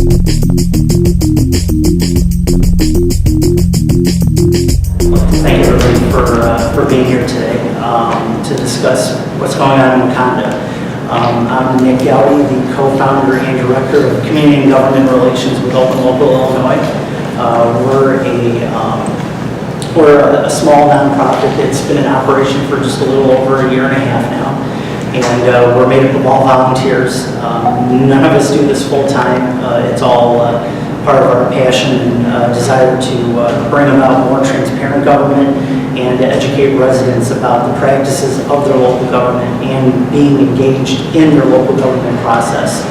Thank you everybody for being here today to discuss what's going on in Wauconda. I'm Nick Gaudi, the co-founder and director of Community and Government Relations with Open Local Illinois. We're a small nonprofit that's been in operation for just a little over a year and a half now. And we're made up of all volunteers. None of us do this full time. It's all part of our passion and desire to bring about more transparent government and to educate residents about the practices of their local government and being engaged in their local government process.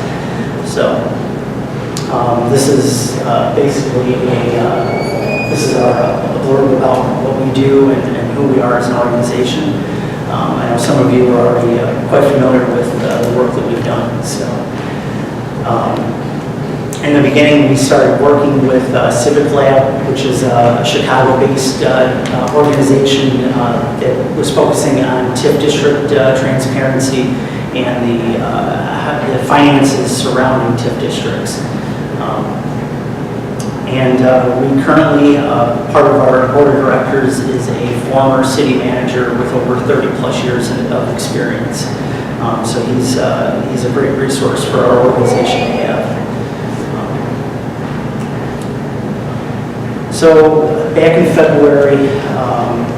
So this is basically this is a blurb about what we do and who we are as an organization. I know some of you are already quite familiar with the work that we've done. So, in the beginning, we started working with Civic Lab, which is a Chicago-based organization that was focusing on TIF district transparency and the finances surrounding TIF districts. We currently, part of our board of directors is a former city manager with over 30 plus years of experience. So he's a great resource for our organization to have. So back in February,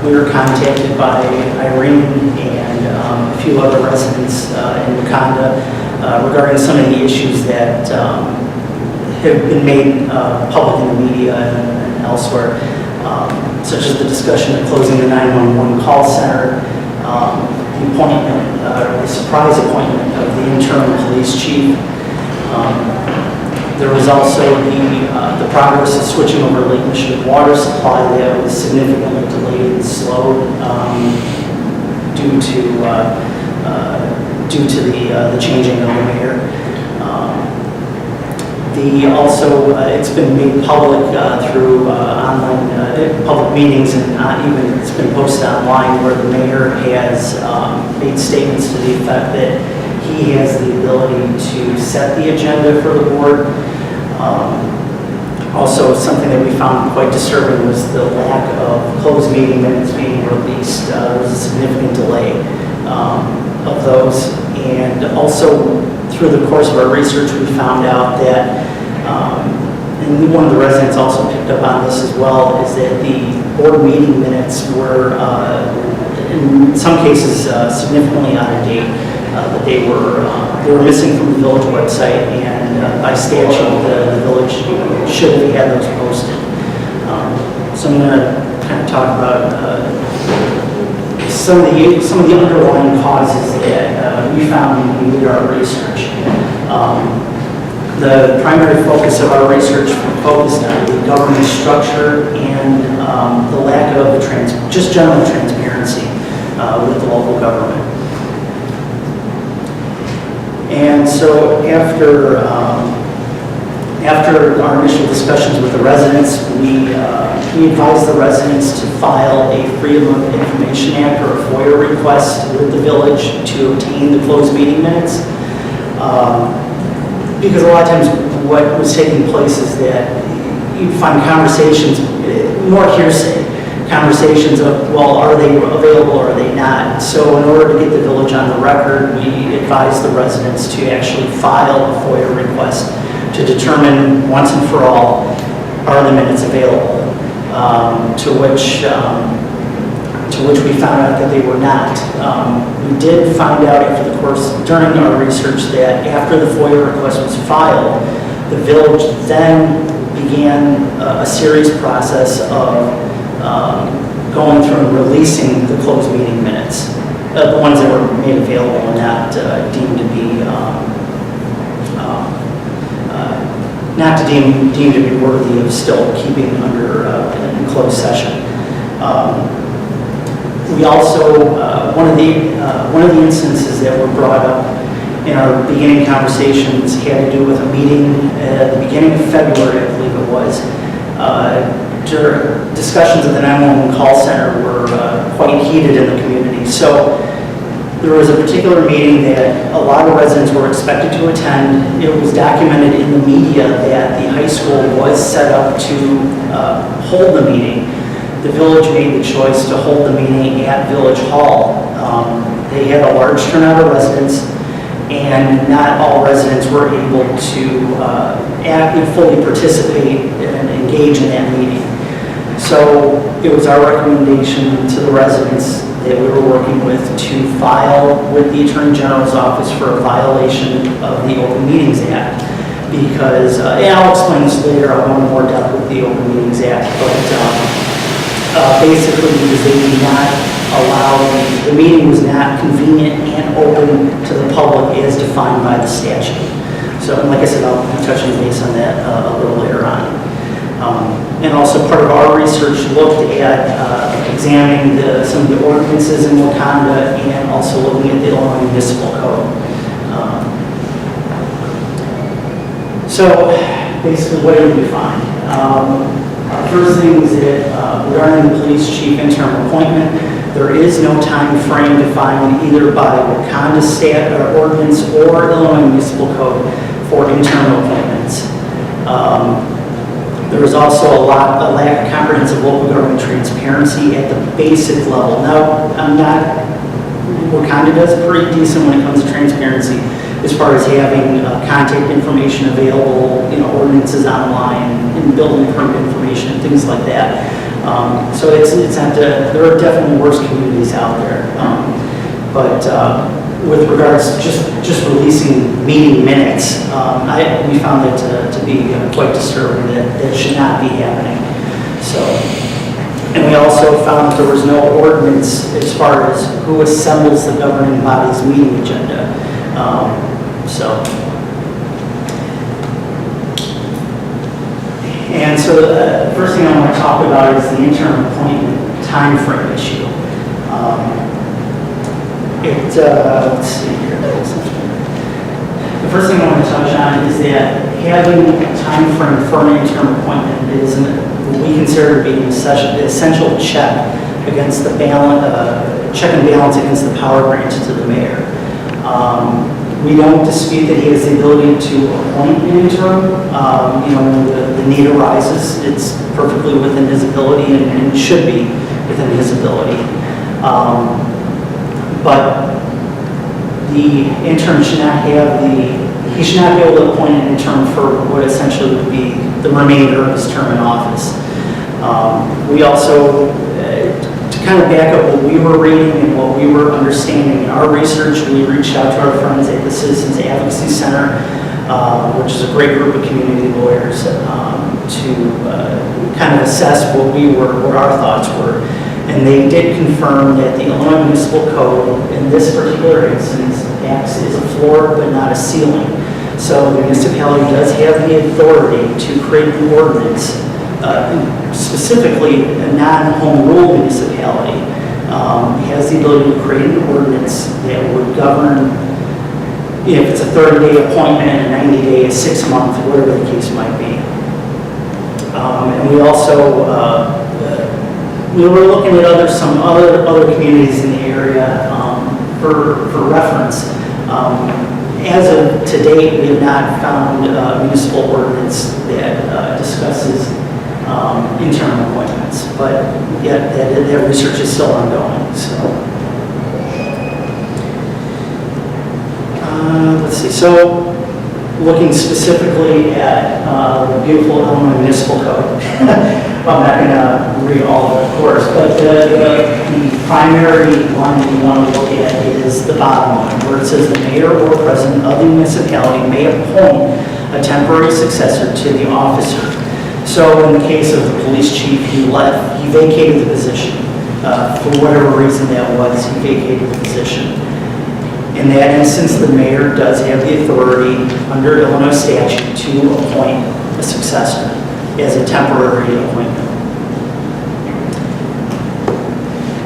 we were contacted by Irene and a few other residents in Wauconda regarding some of the issues that have been made public in the media and elsewhere, such as the discussion of closing the 911 call center, the appointment, the surprise appointment of the interim police chief. There was also the progress of switching over Lake Michigan water supply that was significantly delayed and slowed due to the changing of the mayor. It's been made public through online public meetings, and even it's been posted online where the mayor has made statements to the effect that he has the ability to set the agenda for the board. Also, something that we found quite disturbing was the lack of closed meeting minutes being released. There was a significant delay of those, and also through the course of our research, we found out that, and one of the residents also picked up on this as well, is that the board meeting minutes were, in some cases, significantly out of date. That they were missing from the village website, and by statute, the village should have had those posted. So I'm going to kind of talk about some of the underlying causes that we found when we did our research. The primary focus of our research focused on the government structure and the lack of just general transparency with the local government. And so after our initial discussions with the residents, we advised the residents to file a Freedom of Information Act or a FOIA request with the village to obtain the closed meeting minutes. Because a lot of times what was taking place is that you'd find conversations, more hearsay, conversations of, well, are they available or are they not? So in order to get the village on the record, we advised the residents to actually file a FOIA request to determine once and for all, are the minutes available? To which we found out that they were not. We did find out after the course, during our research, that after the FOIA request was filed, the village then began a serious process of going through and releasing the closed meeting minutes, the ones that were made available and not deemed to be deemed to be worthy of still keeping under in closed session. We also one of the instances that were brought up in our beginning conversations had to do with a meeting at the beginning of February, I believe it was. Discussions of the 911 call center were quite heated in the community. So there was a particular meeting that a lot of residents were expected to attend. It was documented in the media that the high school was set up to hold the meeting. The village made the choice to hold the meeting at Village Hall. They had a large turnout of residents, and not all residents were able to fully participate and engage in that meeting. So it was our recommendation to the residents that we were working with to file with the Attorney General's office for a violation of the Open Meetings Act. Because, and I'll explain this later, I'll go into more depth with the Open Meetings Act, but basically because they did not allow, the meeting was not convenient and open to the public as defined by the statute. So, like I said, I'll be touching base on that a little later on. And also part of our research looked at examining some of the ordinances in Wauconda and also looking at the Illinois Municipal Code. So basically what did we find? Our first thing is that regarding the police chief interim appointment, there is no time frame defined either by Wauconda state ordinance or Illinois Municipal Code for interim appointments. There is also a lack of comprehensive local government transparency at the basic level. Now, Wauconda does pretty decent when it comes to transparency as far as having contact information available, ordinances online and building permit information and things like that. So it's not, there are definitely worse communities out there. But with regards to just releasing meeting minutes, we found it to be quite disturbing that should not be happening. So, and we also found that there was no ordinance as far as who assembles the governing body's meeting agenda. And so the first thing I want to talk about is the interim appointment time frame issue. Let's see here. The first thing I want to touch on is that having a time frame for an interim appointment is what we consider to be an essential check against the check and balance against the power granted to the mayor. We don't dispute that he has the ability to appoint an interim. When the need arises, it's perfectly within his ability and should be within his ability. But the interim should not have he should not be able to appoint an interim for what essentially would be the remainder of his term in office. We also, to kind of back up what we were reading and what we were understanding in our research, we reached out to our friends at the Citizens Advocacy Center, which is a great group of community lawyers, to kind of assess what our thoughts were. And they did confirm that the Illinois Municipal Code, in this particular instance, acts as a floor but not a ceiling. So the municipality does have the authority to create an ordinance, specifically a non-home rule municipality, has the ability to create an ordinance that would govern if it's a 30-day appointment, a 90-day, a 6-month, whatever the case might be. And we also we were looking at some other communities in the area for reference. As of to date, we have not found a municipal ordinance that discusses interim appointments, but yet that research is still ongoing. So let's see. So looking specifically at the beautiful Illinois Municipal Code. I'm not going to read all of it, of course, but the primary one that we want to look at is the bottom one, where it says the mayor or president of the municipality may appoint a temporary successor to the officer. So in the case of the police chief, he vacated the position. For whatever reason that was, he vacated the position. In that instance, the mayor does have the authority under Illinois statute to appoint a successor as a temporary appointment.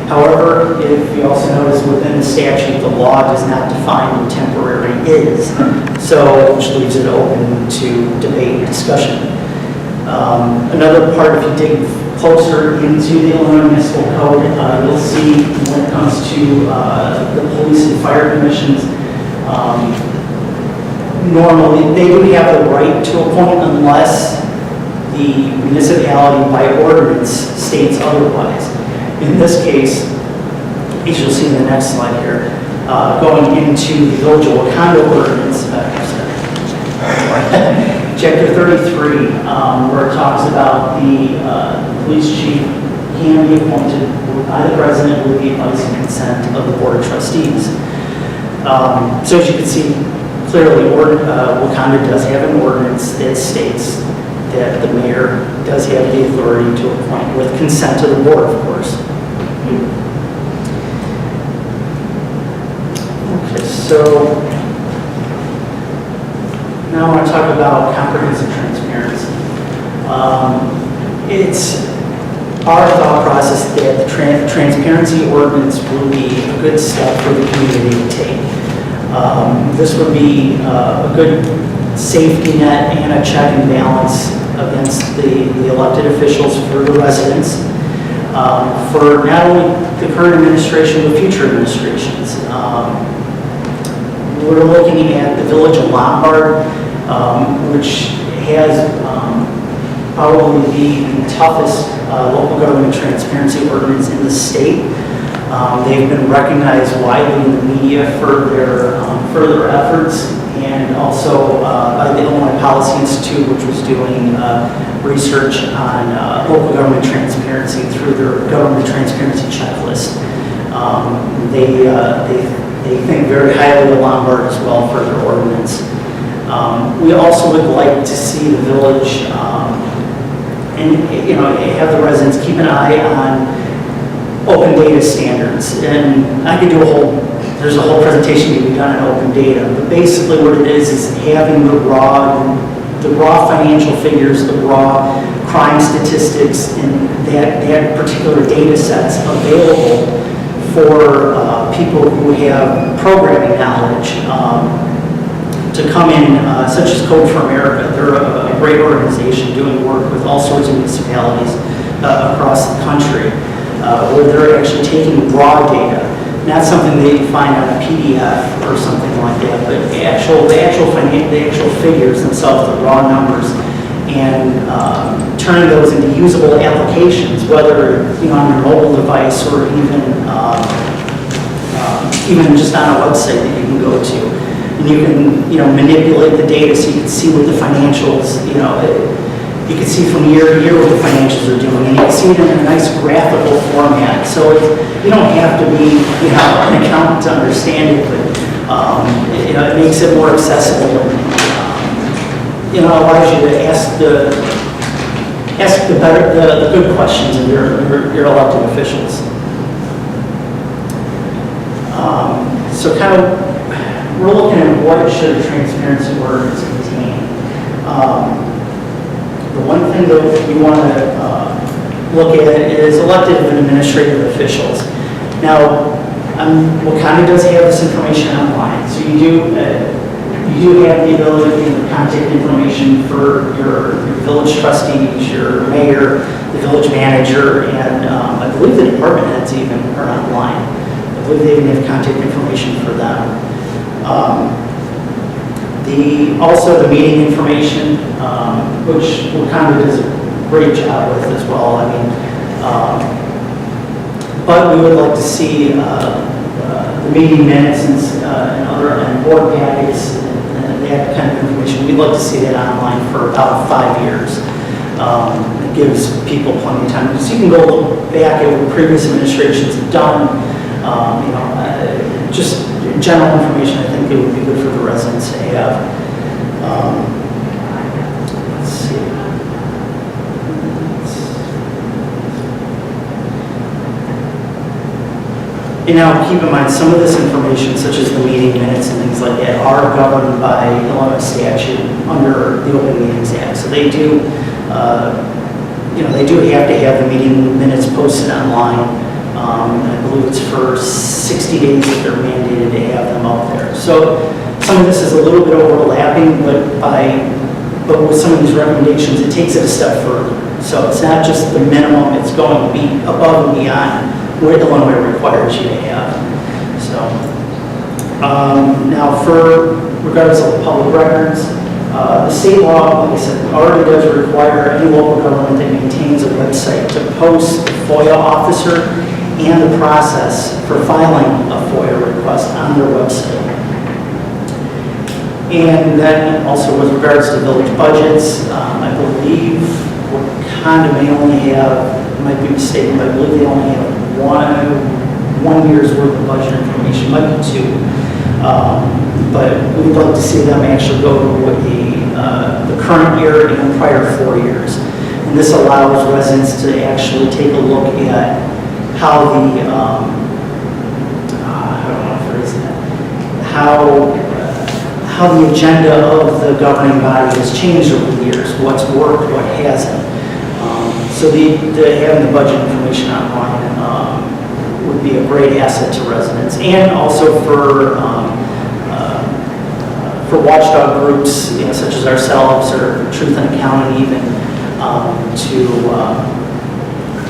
However, if you also notice within the statute, the law does not define what temporary is, which leaves it open to debate and discussion. Another part, if you dig closer into the Illinois Municipal Code, you'll see when it comes to the police and fire commissions, normally they do have the right to appoint unless the municipality by ordinance states otherwise. In this case, as you'll see in the next slide here, going into the Village of Wauconda ordinance, Chapter 33, where it talks about the police chief can be appointed by the president with the advice and consent of the Board of Trustees. So as you can see clearly, Wauconda does have an ordinance that states that the mayor does have the authority to appoint with consent of the board, of course. Okay, so now I want to talk about comprehensive transparency. It's our thought process that the transparency ordinance will be a good step for the community to take. This would be a good safety net and a check and balance against the elected officials for the residents, for not only the current administration but future administrations. We're looking at the Village of Lombard, which has probably the toughest local government transparency ordinance in the state. They've been recognized widely in the media for their efforts, and also by the Illinois Policy Institute, which was doing research on local government transparency through their government transparency checklist. They think very highly of Lombard as well for their ordinance. We also would like to see the village and have the residents keep an eye on open data standards. And I could do there's a whole presentation to be done on open data, but basically what it is having the raw financial figures, the raw crime statistics, and that particular data sets available for people who have programming knowledge to come in, such as Code for America. They're a great organization doing work with all sorts of municipalities across the country, where they're actually taking raw data, not something they find on a PDF or something like that, but the actual figures themselves, the raw numbers, and turning those into usable applications, whether on your mobile device or even just on a website that you can go to. And you can manipulate the data so you can see what the financials, you can see from year to year what the financials are doing, and you can see it in a nice graphical format. So you don't have to be an accountant to understand it, but it makes it more accessible, and allows you to ask the good questions of your elected officials. So kind of, we're looking at what should a transparency ordinance contain. The one thing that we want to look at is elected and administrative officials. Now, Wauconda does have this information online, so you do have the ability to get contact information for your village trustees, your mayor, the village manager, and I believe the department heads even are online. I believe they even have contact information for them. Also the meeting information, which Wauconda does a great job with as well. But we would like to see the meeting minutes and board packets and that kind of information. We'd like to see that online for about 5 years. It gives people plenty of time. So you can go look back at what previous administrations have done. Just general information, I think it would be good for the residents to have. Let's see. Keep in mind, some of this information, such as the meeting minutes and things like that, are governed by Illinois statute under the Open Meetings Act. So they do, they do have to have the meeting minutes posted online. I believe it's for 60 days that they're mandated to have them up there. So some of this is a little bit overlapping, but with some of these recommendations, it takes it a step further. So it's not just the minimum, it's going to be above and beyond what Illinois requires you to have. So, now for regards to public records, the state law, like I said, already does require any local government that maintains a website to post the FOIA officer and the process for filing a FOIA request on their website. And then also with regards to village budgets, I believe Wauconda may only have, might be mistaken, but I believe they only have one year's worth of budget information, might be two. But we'd like to see them actually go to the current year and the prior 4 years. And this allows residents to actually take a look at how the, how do I phrase that? How the agenda of the governing body has changed over the years, what's worked, what hasn't. So having the budget information online would be a great asset to residents, and also for watchdog groups, you know, such as ourselves or Truth in Accounting, even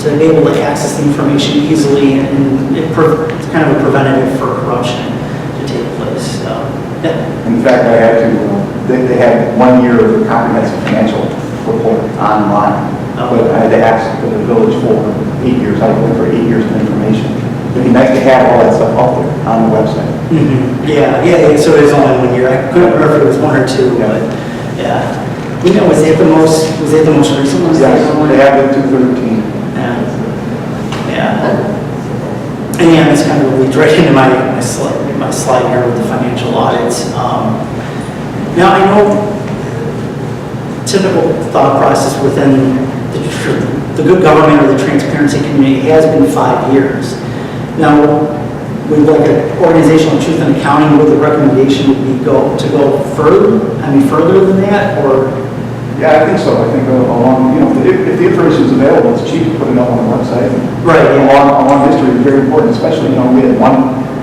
to be able to access the information easily, and it's kind of a preventative for corruption to take place. So, yeah. In fact, I had to. They had 1 year of comprehensive financial report online, but I had to ask the village for 8 years. I looked for 8 years of information. It'd be nice to have all that stuff out there on the website. Mm-hmm. Yeah. So it was only 1 year. I couldn't remember if it was 1 or 2, but yeah. You know, was it the most recent one? Yes, they have it 213. Yeah. And yeah, this kind of leads right into my slide here with the financial audits. Now I know typical thought process within the good government or the transparency community has been 5 years. Now, with like an organizational Truth in Accounting, would the recommendation would be to go further? Further than that, or? Yeah, I think so. I think along, if the information is available, it's cheap to put it up on the website. Right. Yeah. Along history is very important, especially, we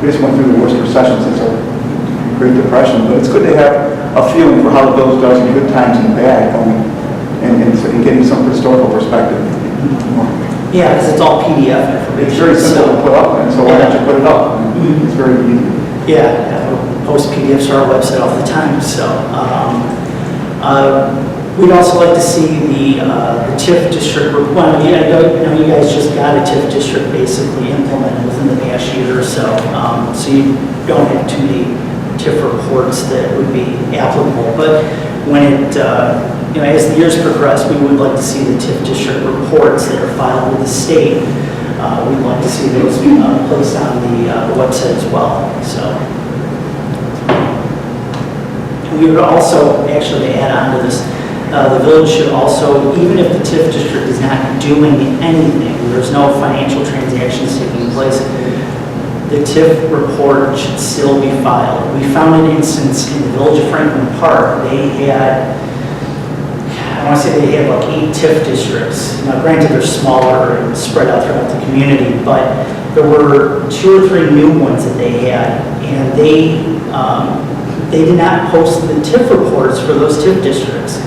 just went through the worst recession since our Great Depression, but it's good to have a feeling for how the village does in good times and bad, and getting some historical perspective. Yeah, because it's all PDF information. It's very simple to put up, and so why don't you put it up? Mm-hmm. It's very easy. Yeah, we post PDFs to our website all the time. So we'd also like to see the TIF district. Well, I know you guys just got a TIF district basically implemented within the past year or so. So you don't have too many TIF reports that would be applicable. But when it as the years progress, we would like to see the TIF district reports that are filed with the state. We'd like to see those placed on the website as well. So we would also actually add on to this. The village should also, even if the TIF district is not doing anything, there's no financial transactions taking place, the TIF report should still be filed. We found an instance in the village of Franklin Park. They had, I want to say they had like 8 TIF districts. Now granted they're smaller and spread out throughout the community, but there were 2 or 3 new ones that they had, and they did not post the TIF reports for those TIF districts.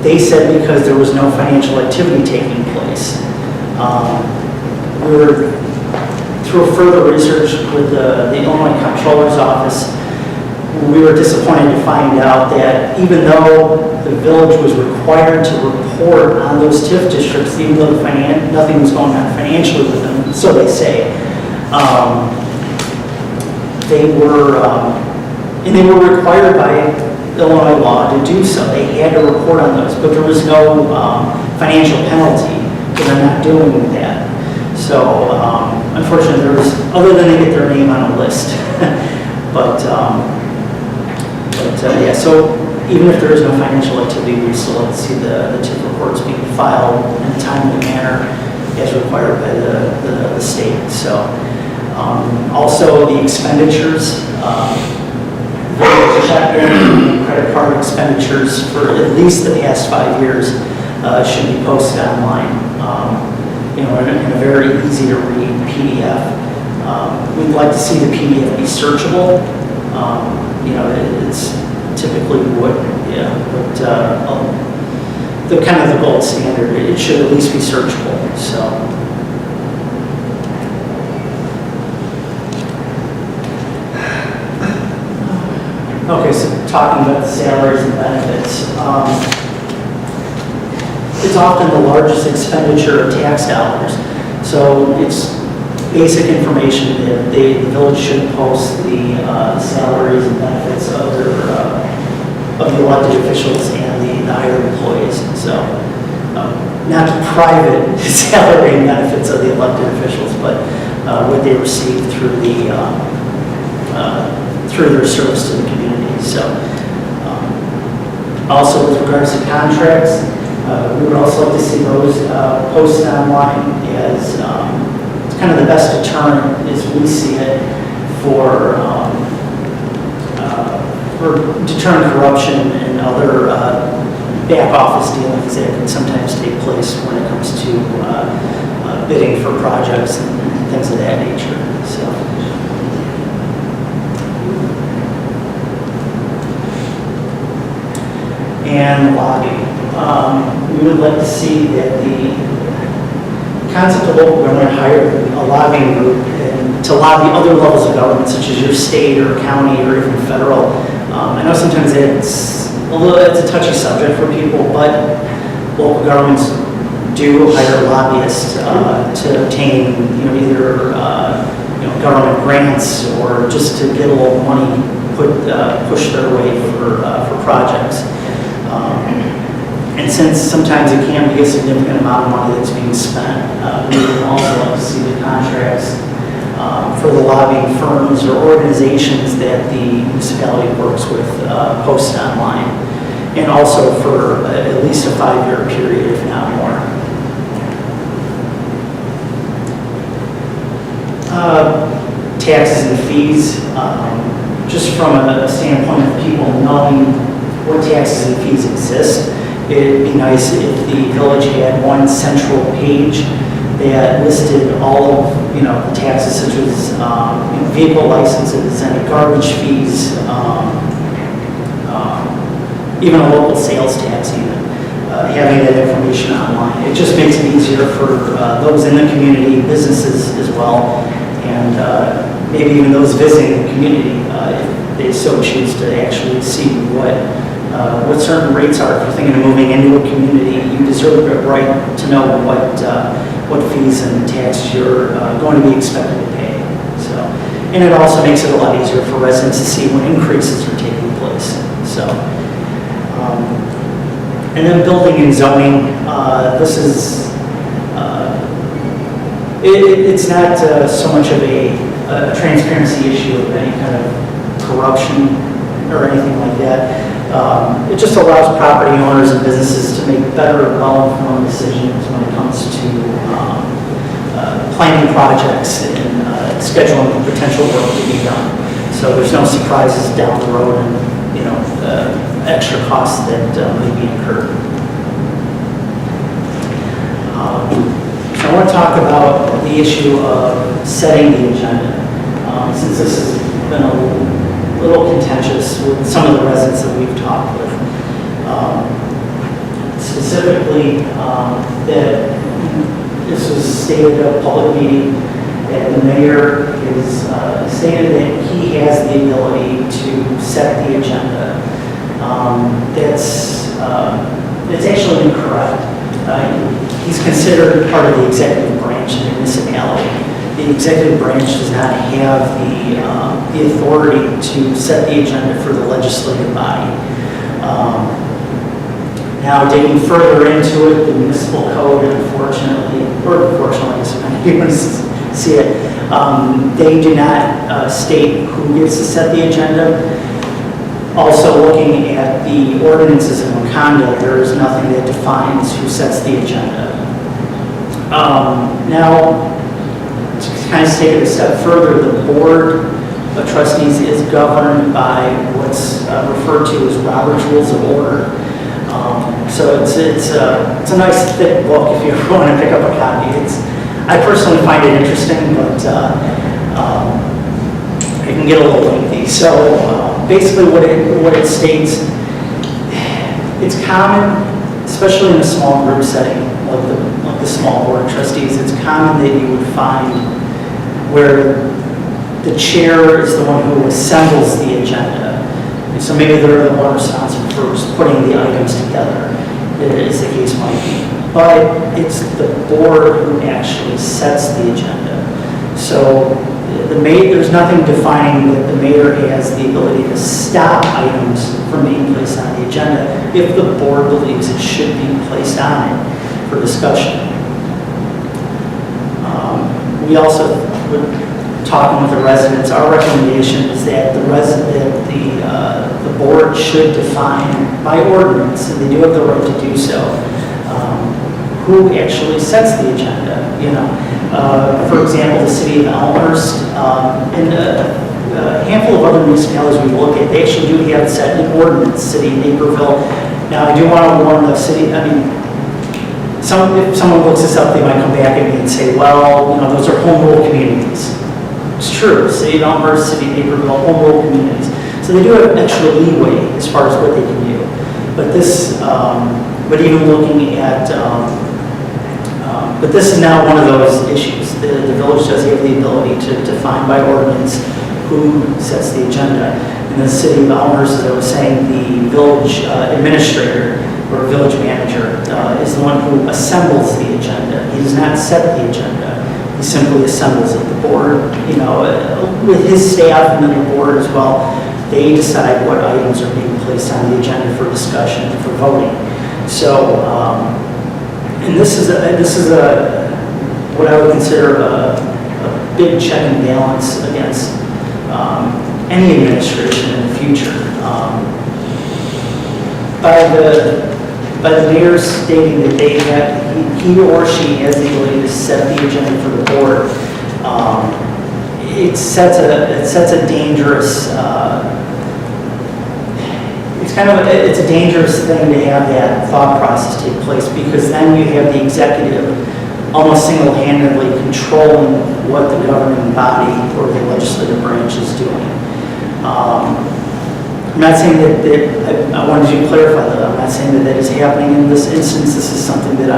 They said because there was no financial activity taking place. We were, through further research with the Illinois Comptroller's Office, we were disappointed to find out that even though the village was required to report on those TIF districts, even though nothing was going on financially with them, so they say, they were required by Illinois law to do so. They had to report on those, but there was no financial penalty for them not doing that. So unfortunately, there was, other than they get their name on a list, but yeah. So even if there is no financial activity, we still like to see the TIF reports being filed in a timely manner as required by the state. So also the expenditures. Credit card expenditures for at least the past 5 years should be posted online, in a very easy to read PDF. We'd like to see the PDF be searchable. It's typically what the kind of the gold standard. It should at least be searchable, so. Okay, so talking about the salaries and benefits. It's often the largest expenditure of tax dollars. So it's basic information that the village should post the salaries and benefits of the elected officials and the hired employees. So not the private salary and benefits of the elected officials, but what they receive through their service to the community. So also with regards to contracts, we would also like to see those posted online as it's kind of the best deterrent as we see it for deterring corruption and other back office dealings that can sometimes take place when it comes to bidding for projects and things of that nature. So. And lobbying. We would like to see that the concept of local government hire a lobbying group and to lobby other levels of government, such as your state or county or even federal. I know sometimes it's a touchy subject for people, but local governments do hire lobbyists to obtain, either government grants or just to get a little money pushed their way for projects. And since sometimes it can be a significant amount of money that's being spent, we would also like to see the contracts for the lobbying firms or organizations that the municipality works with posted online, and also for at least a 5-year period, if not more. Taxes and fees, just from a standpoint of people knowing what taxes and fees exist. It'd be nice if the village had one central page that listed all of, the taxes such as, vehicle licenses, any garbage fees, even a local sales tax even, having that information online. It just makes it easier for those in the community, businesses as well, and maybe even those visiting the community, if they so choose to actually see what certain rates are. If you're thinking of moving into a community, you deserve the right to know what fees and taxes you're going to be expected to pay. So, and it also makes it a lot easier for residents to see when increases are taking place. So, and then building and zoning. This is it's not so much of a transparency issue of any kind of corruption or anything like that. It just allows property owners and businesses to make better, well-informed decisions when it comes to planning projects and scheduling potential work to be done. So there's no surprises down the road and extra costs that may be incurred. So I want to talk about the issue of setting the agenda, since this has been a little contentious with some of the residents that we've talked with. Specifically, that this was stated at a public meeting, that the mayor is stated that he has the ability to set the agenda. That's actually incorrect. He's considered part of the executive branch of the municipality. The executive branch does not have the authority to set the agenda for the legislative body. Now, digging further into it, the municipal code, unfortunately, so you want to see it, they do not state who gets to set the agenda. Also, looking at the ordinances in Wauconda, there is nothing that defines who sets the agenda. Now, to kind of take it a step further, the board of trustees is governed by what's referred to as Robert's Rules of Order. So it's a nice thick book if you ever want to pick up a copy. I personally find it interesting, but it can get a little lengthy. So basically what it states, it's common especially in a small group setting, like the small board of trustees, it's common that you would find where the chair is the one who assembles the agenda. And so maybe they're the one responsible for putting the items together, as the case might be. But it's the board who actually sets the agenda. So there's nothing defining that the mayor has the ability to stop items from being placed on the agenda if the board believes it should be placed on it for discussion. We also, talking with the residents, our recommendation is that the board should define by ordinance, and they do have the right to do so, who actually sets the agenda. For example, the city of Elmhurst and a handful of other municipalities we look at, they actually do have it set in ordinance. City of Naperville. Now, I do want to warn the city. If someone looks this up, they might come back at me and say, well, those are home rule communities. It's true. City of Elmhurst, City of Naperville, home rule communities. So they do have extra leeway as far as what they can do. But but even looking at, but this is now one of those issues. The village does have the ability to define by ordinance who sets the agenda. In the city of Elmhurst, as I was saying, the village administrator or village manager is the one who assembles the agenda. He does not set the agenda. He simply assembles it. The board, with his staff and then the board as well, they decide what items are being placed on the agenda for discussion and for voting. So, and this is what I would consider a big check and balance against any administration in the future. By the mayor stating that he or she has the ability to set the agenda for the board, it sets a dangerous. It's a dangerous thing to have that thought process take place, because then you have the executive almost single-handedly controlling what the governing body or the legislative branch is doing. I'm not saying that I wanted you to clarify that. I'm not saying that is happening in this instance. This is something that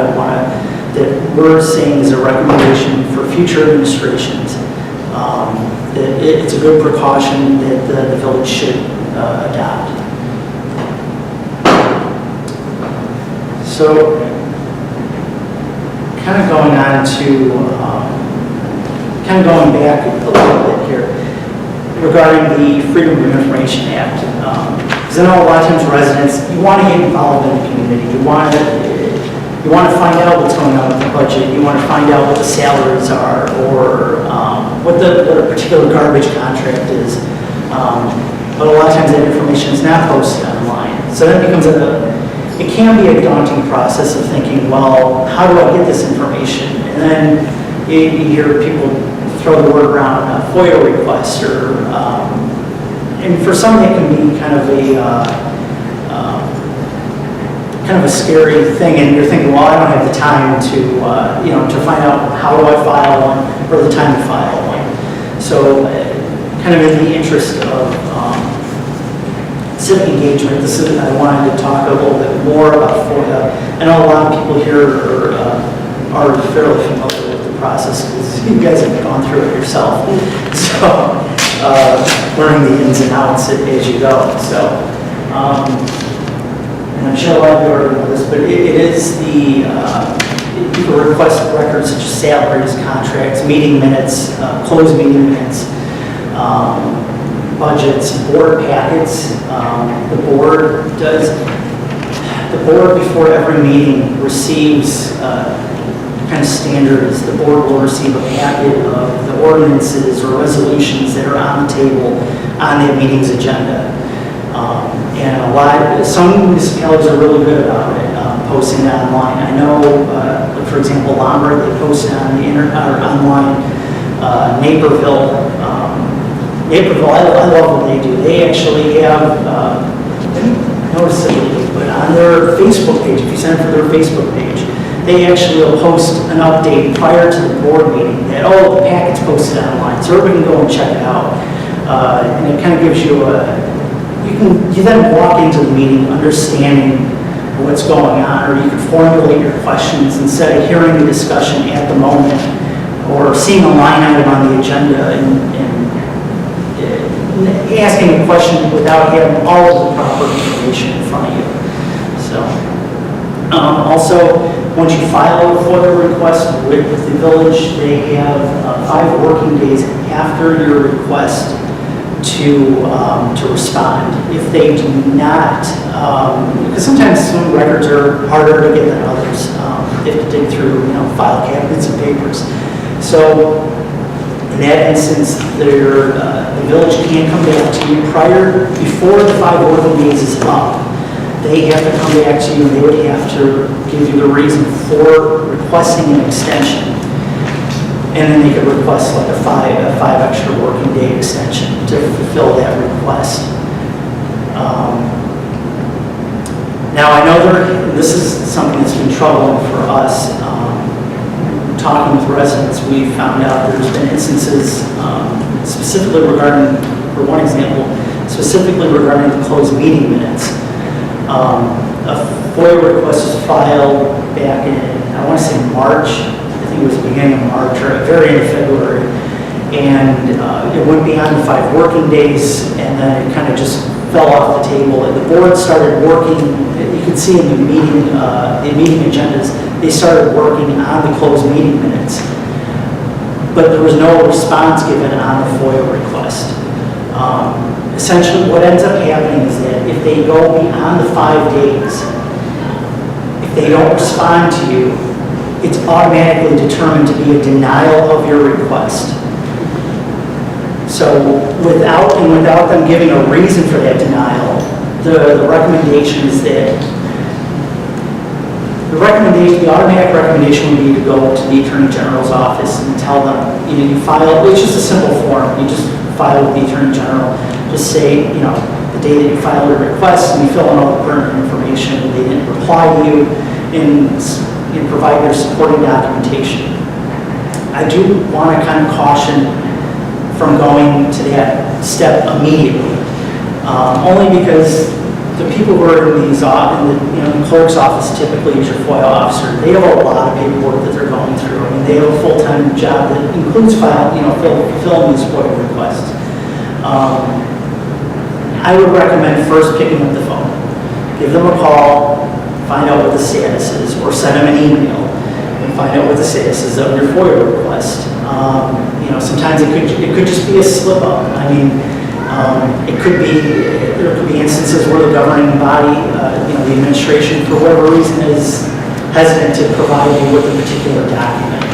that we're saying is a recommendation for future administrations. That it's a good precaution that the village should adopt. So, kind of going back a little bit here regarding the Freedom of Information Act. Because I know a lot of times residents, you want to get involved in the community. You want to find out what's going on with the budget. You want to find out what the salaries are, or what a particular garbage contract is. But a lot of times that information is not posted online. So that becomes it can be a daunting process of thinking, well, how do I get this information? And then you hear people throw the word around FOIA requests, or and for some it can be kind of a scary thing, and you're thinking, well, I don't have the time to find out how do I file one, or the time to file one. So kind of in the interest of civic engagement, I wanted to talk a little bit more about FOIA. I know a lot of people here are fairly familiar with the process, because you guys have gone through it yourself. So, learning the ins and outs as you go. So, and I'm sure a lot of you already know this, but it is you can request records such as salaries, contracts, meeting minutes, closed meeting minutes, budgets, board packets. The board before every meeting receives kind of standards. The board will receive a packet of the ordinances or resolutions that are on the table on that meeting's agenda. And some municipalities are really good about it, posting it online. I know, for example, Lombard, they post it on the online. Naperville, I love what they do. They actually have, I didn't notice it lately, but on their Facebook page, if you sign up for their Facebook page, they actually will post an update prior to the board meeting that, the packet's posted online, so everybody can go and check it out. And it kind of gives you you then walk into the meeting understanding what's going on, or you can formulate your questions instead of hearing the discussion at the moment, or seeing a line item on the agenda and asking a question without having all of the proper information in front of you. So, also, once you file a FOIA request with the village, they have 5 working days after your request to respond. If they do not, because sometimes some records are harder to get than others. They have to dig through, file cabinets and papers. So in that instance, the village can come back to you before the 5 working days is up. They have to come back to you and they would have to give you the reason for requesting an extension. And then they could request like a five extra working day extension to fulfill that request. Now I know this is something that's been troubling for us. Talking with residents, we found out there's been instances specifically regarding, for one example, specifically regarding the closed meeting minutes. A FOIA request was filed back in, I want to say March, I think it was the beginning of March or at the very end of February, and it went beyond the 5 working days, and then it kind of just fell off the table, and the board started working. You can see in the meeting agendas, they started working on the closed meeting minutes, but there was no response given on the FOIA request. Essentially, what ends up happening is that if they go beyond the 5 days, if they don't respond to you, it's automatically determined to be a denial of your request. So without them giving a reason for that denial, the recommendation is that the automatic recommendation would be to go to the Attorney General's office and tell them, you file, it's just a simple form, you just file with the Attorney General, just say, the day that you file your request, and you fill in all the pertinent information, they didn't reply to you, and provide their supporting documentation. I do want to kind of caution from going to that step immediately, only because the people who are in the clerk's office typically is your FOIA officer. They have a lot of paperwork that they're going through. I mean, they have a full-time job that includes fulfilling these FOIA requests. I would recommend first picking up the phone. Give them a call, find out what the status is, or send them an email and find out what the status is of your FOIA request. Sometimes it could just be a slip up. I mean, there could be instances where the governing body, the administration, for whatever reason, is hesitant to provide you with a particular document.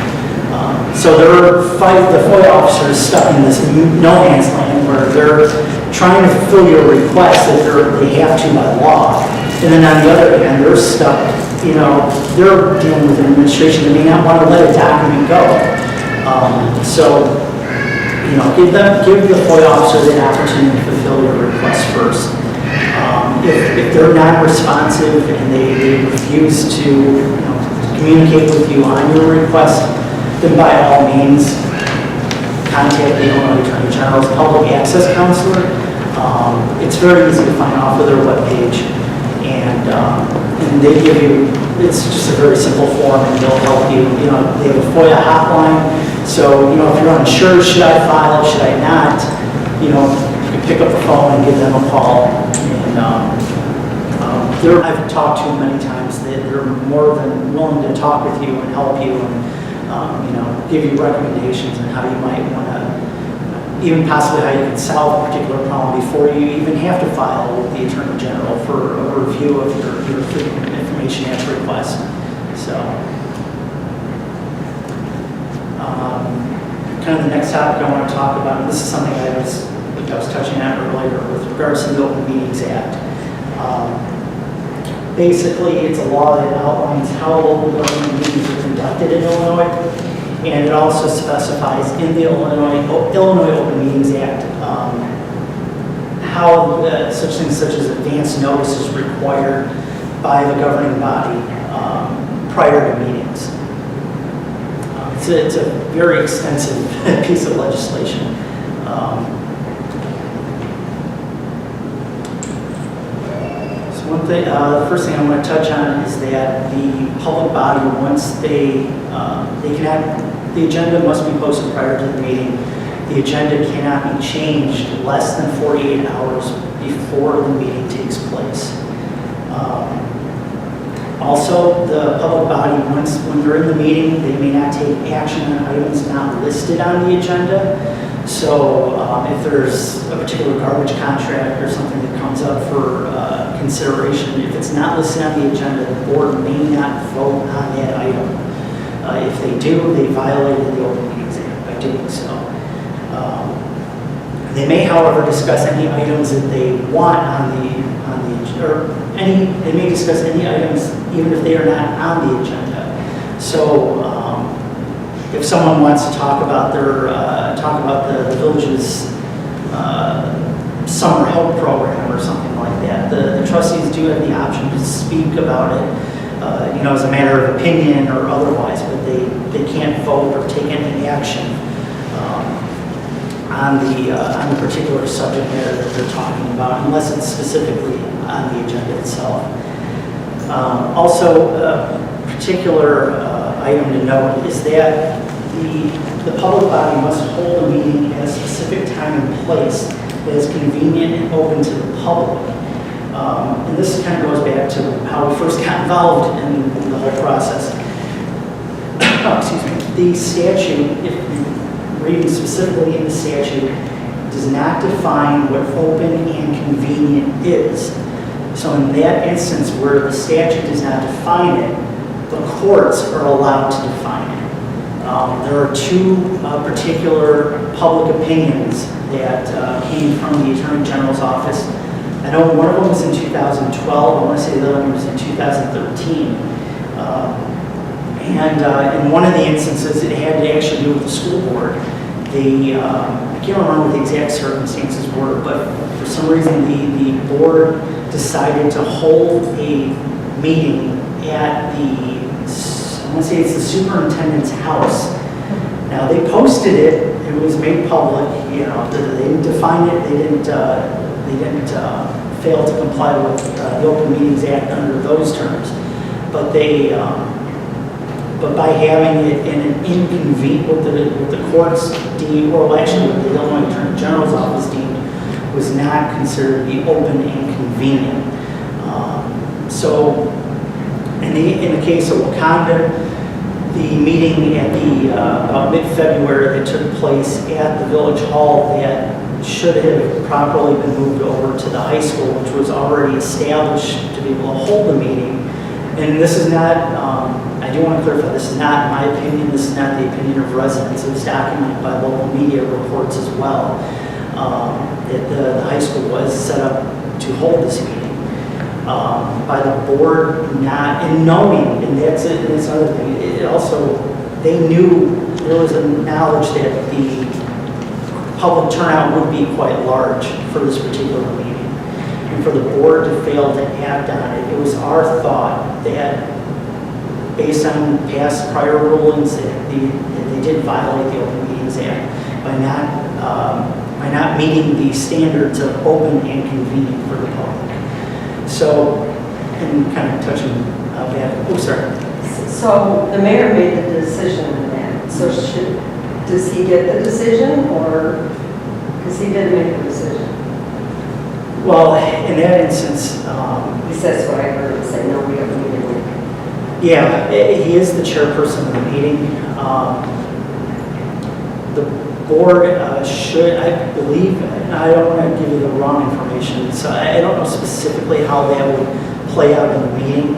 So the FOIA officer is stuck in this no-man's land where they're trying to fulfill your request that they have to by law. And then on the other hand, they're stuck, they're dealing with an administration that may not want to let a document go. Give the FOIA officer the opportunity to fulfill your request first. If they're not responsive and they refuse to communicate with you on your request, then by all means, contact the Illinois Attorney General's Public Access Counselor. It's very easy to find off of their webpage, and they give you, it's just a very simple form, and they'll help you. They have a FOIA hotline, so if you're unsure, should I file, should I not, you can pick up the phone and give them a call. And I've talked to them many times. They're more than willing to talk with you and help you, and give you recommendations on how you might want to, even possibly how you can solve a particular problem before you even have to file with the Attorney General for a review of your information at request. So, kind of the next topic I want to talk about, and this is something I was touching on earlier with regards to the Open Meetings Act. Basically, it's a law that outlines how local government meetings are conducted in Illinois, and it also specifies in the Illinois Open Meetings Act how such things such as advance notice is required by the governing body prior to meetings. It's a very extensive piece of legislation. So one thing, the first thing I want to touch on is that the public body, once they cannot, the agenda must be posted prior to the meeting. The agenda cannot be changed less than 48 hours before the meeting takes place. Also, the public body, when they're in the meeting, they may not take action on items not listed on the agenda. So if there's a particular garbage contract or something that comes up for consideration, if it's not listed on the agenda, the board may not vote on that item. If they do, they violated the Open Meetings Act by doing so. They may, however, discuss any items that they want they may discuss any items even if they are not on the agenda. So if someone wants to talk about the village's summer help program or something like that, the trustees do have the option to speak about it, as a matter of opinion or otherwise, but they can't vote or take any action on the particular subject matter that they're talking about, unless it's specifically on the agenda itself. Also, a particular item to note is that the public body must hold a meeting at a specific time and place that is convenient and open to the public. And this kind of goes back to how we first got involved in the whole process. Excuse me. The statute, if you're reading specifically in the statute, does not define what open and convenient is. So in that instance where the statute does not define it, the courts are allowed to define it. There are two particular public opinions that came from the Attorney General's office. I know one of them was in 2012. I want to say the other one was in 2013. And in one of the instances, it had to actually do with the school board. I can't remember what the exact circumstances were, but for some reason the board decided to hold a meeting at I want to say it's the superintendent's house. Now they posted it; it was made public. They didn't define it. They didn't fail to comply with the Open Meetings Act under those terms. But by having it in an inconvenient, what the courts deemed, or actually what the Illinois Attorney General's office deemed, was not considered to be open and convenient. So in the case of Wauconda, the meeting at about mid-February that took place at the Village Hall that should have properly been moved over to the high school, which was already established to be able to hold the meeting. And this is not, I do want to clarify, this is not my opinion, this is not the opinion of residents. It was documented by local media reports as well, that the high school was set up to hold this meeting. By the board not, and knowing, and that's another thing, it also, they knew, there was a knowledge that the public turnout would be quite large for this particular meeting. And for the board to fail to act on it, it was our thought that based on past prior rulings that they did violate the Open Meetings Act by not meeting the standards of open and convenient for the public. So, and kind of touching back, So the mayor made the decision on that. So does he get the decision, or because he didn't make the decision? Well, in that instance, At least that's what I heard him say. No, we don't need it. yeah, he is the chairperson of the meeting. The board should, I believe, and I don't want to give you the wrong information, so I don't know specifically how that would play out in the meeting.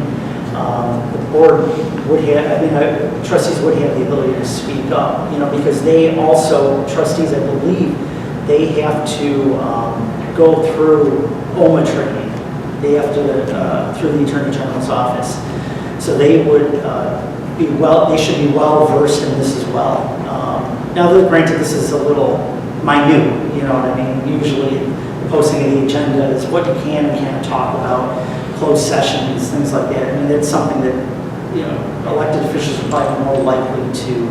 The board would have, trustees would have the ability to speak up, because they also, trustees, I believe, they have to go through OMA training. They have to, through the Attorney General's office. So they would they should be well versed in this as well. Now, granted, this is a little minute, you know what I mean? Usually, posting of the agenda is what you can and can't talk about, closed sessions, things like that. I mean, that's something that, elected officials are probably more likely to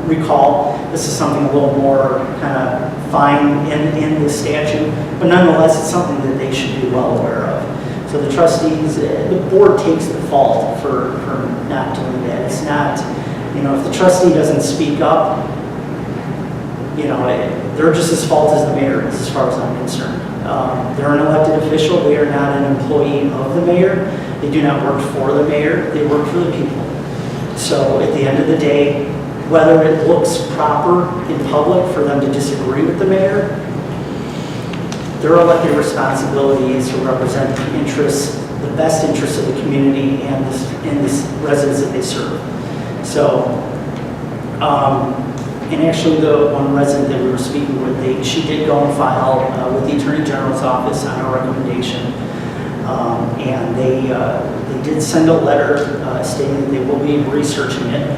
recall, this is something a little more kind of fine in the statute, but nonetheless, it's something that they should be well aware of. So the trustees, the board takes the fault for not doing that. It's not, if the trustee doesn't speak up, they're just as fault as the mayor is, as far as I'm concerned. They're an elected official. They are not an employee of the mayor. They do not work for the mayor. They work for the people. So at the end of the day, whether it looks proper in public for them to disagree with the mayor, their elected responsibility is to represent the interests, the best interests of the community and the residents that they serve. So, and actually the one resident that we were speaking with, she did go and file with the Attorney General's office on our recommendation. And they did send a letter stating that they will be researching it.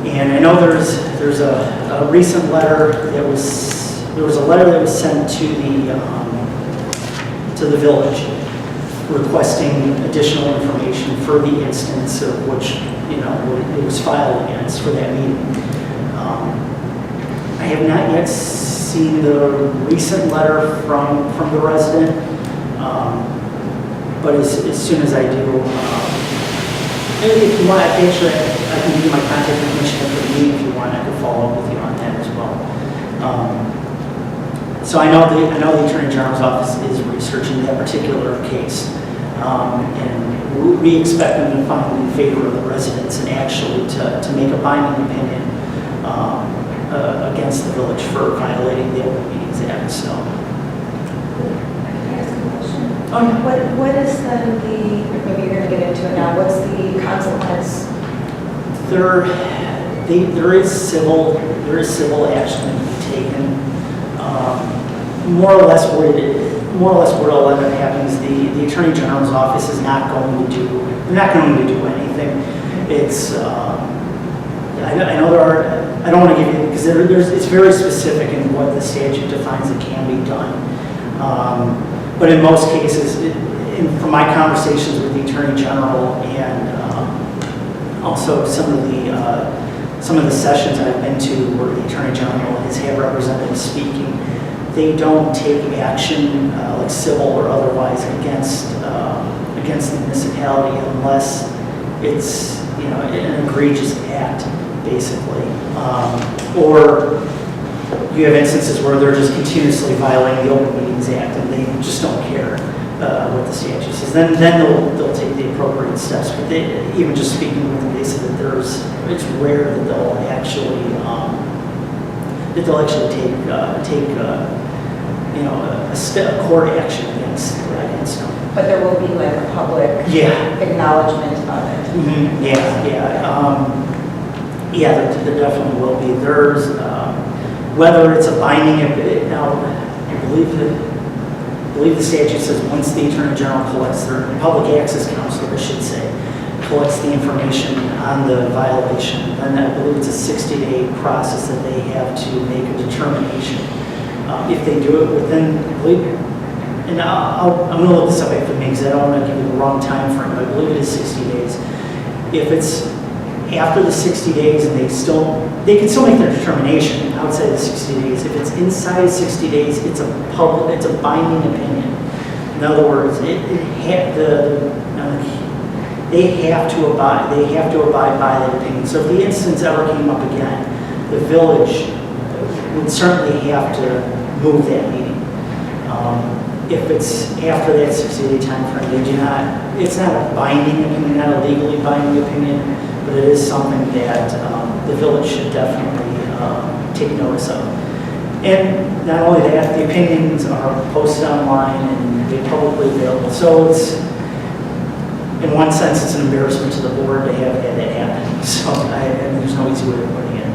And I know there's a recent letter there was a letter that was sent to the village requesting additional information for the instance of which it was filed against for that meeting. I have not yet seen the recent letter from the resident, but as soon as I do, if you want, actually, I can give you my contact information for the meeting if you want. I can follow up with you on that as well. So I know the Attorney General's office is researching that particular case, and we expect them to find in favor of the residents and actually to make a binding opinion against the village for violating the Open Meetings Act. So. What is then maybe you're going to get into it now, what's the consequence? There is civil action to be taken. More or less what will end up happening is the Attorney General's office is not going to do anything. It's, I know there are, I don't want to give you, because it's very specific in what the statute defines that can be done. But in most cases, from my conversations with the Attorney General and also some of the sessions I've been to where the Attorney General has had representatives speaking, they don't take action like civil or otherwise against the municipality unless it's an egregious act, basically, or you have instances where they're just continuously violating the Open Meetings Act and they just don't care what the statute says. Then they'll take the appropriate steps. But even just speaking with them, they said that it's rare that they'll actually take a court action against them. But there will be like a public acknowledgement of it. Mm-hmm. There definitely will be. There's whether it's a binding, now I believe the statute says once the Attorney General collects their Public Access Council, I should say, collects the information on the violation, then I believe it's a 60-day process that they have to make a determination. If they do it within, and I'm going to look this up after me because I don't want to give you the wrong time frame, but I believe it is 60 days. If it's after the 60 days and they can still make their determination outside the 60 days. If it's inside 60 days, it's a binding opinion. In other words, they have to abide by that opinion. So if the instance ever came up again, the village would certainly have to move that meeting. If it's after that 60-day time frame, it's not a binding opinion, not a legally binding opinion, but it is something that the village should definitely take notice of. And not only that, the opinions are posted online and they're publicly available. So it's, in one sense, it's an embarrassment to the board to have had that happen. So there's no easy way of putting it.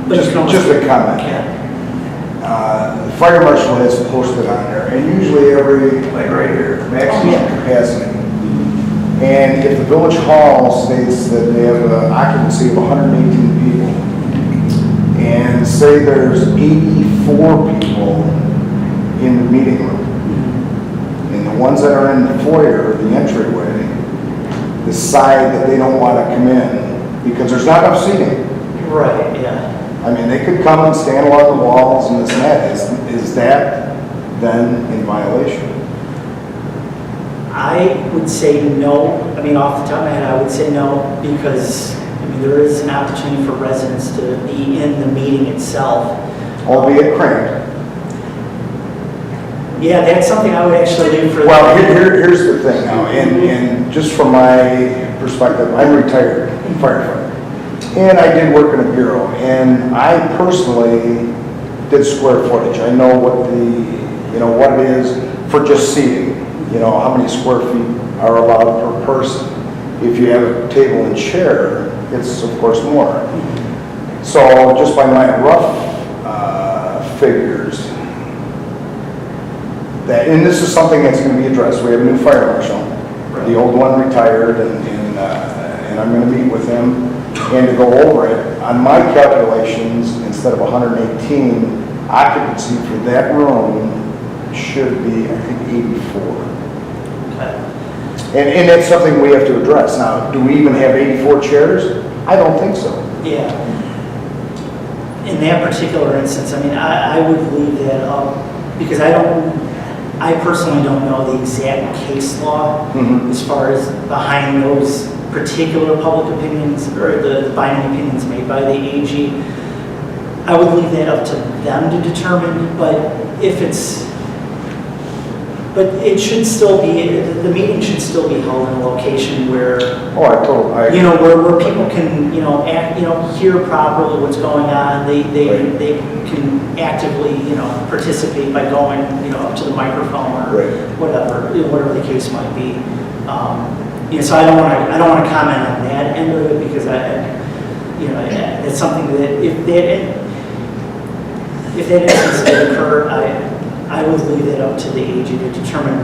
But just a comment. Yeah. The fire marshal has posted on there, and usually every, like right here, maximum capacity. And if the village hall states that they have an occupancy of 118 people, and say there's 84 people in the meeting room, and the ones that are in the foyer, the entryway, decide that they don't want to come in, because there's not enough seating. Right, yeah. I mean, they could come and stand along the walls and this and that. Is that then in violation? I would say no. I mean, off the top of my head, I would say no, because, I mean, there is an opportunity for residents to be in the meeting itself. Albeit cramped. Yeah, that's something I would actually do for. Well, here's the thing now, and just from my perspective, I'm retired firefighter. And I did work in a bureau, and I personally did square footage. I know what what it is for just seating, how many square feet are allowed per person. If you have a table and chair, it's of course more. So just by my rough figures, and this is something that's going to be addressed. We have a new fire marshal. The old one retired, and I'm going to meet with him and to go over it. On my calculations, instead of 118, occupancy for that room should be, I think, 84. Okay. And that's something we have to address. Now, do we even have 84 chairs? I don't think so. Yeah. In that particular instance, I mean, I would leave that up, because I personally don't know the exact case law as far as behind those particular public opinions or the binding opinions made by the AG. I would leave that up to them to determine, but it should still be, the meeting should still be held in a location where, where people can, hear properly what's going on. They can actively, participate by going, up to the microphone or whatever the case might be. So I don't want to comment on that end of it, because it's something that if that instance did occur, I would leave it up to the AG to determine